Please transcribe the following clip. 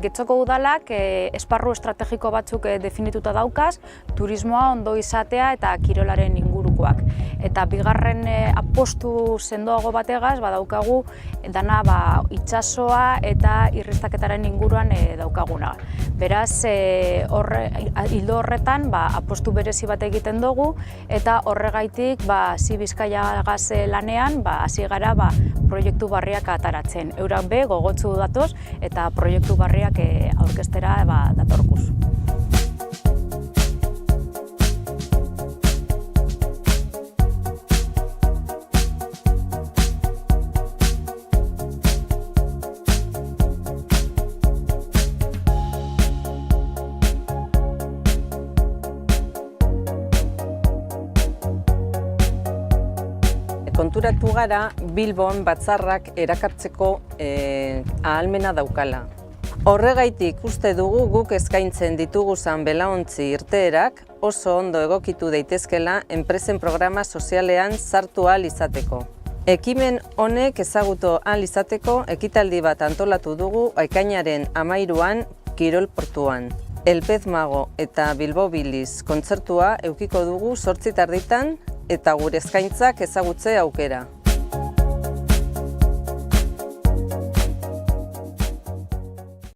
Getxoko udalak esparru estrategiko batzuk definituta daukaz, turismoa ondo izatea eta kirolaren ingurukoak. Eta bigarren apostu sendoago bategaz badaukagu dana itsasoa eta irristaketaren inguruan daukaguna. Beraz, ildo horretan apostu berezi bat egiten dugu eta horregaitik Sea Bizkaia-gaz lanean hasi gara proiektu barriak ataratzen. Eurak be gogotsu datoz eta proiektu barriak aurkeztera datorkuz. Konturatu gara Bilbon batzarrak erakartzeko ahalmena daukala. Horregaitik uste dugu guk eskaintzen dituguzan belaontzi irteerak oso ondo egokitu daitezkela enpresen programa sozialean sartu ahal izateko. Ekimen honek ezagutu ahal izateko ekitaldi bat antolatu dugu ekainaren 13an Kirol Portuan. El Pez Mago eta Bilbo Biliz kontzertua edukiko dugu 8:30 eta gure eskaintzak ezagutze aukera.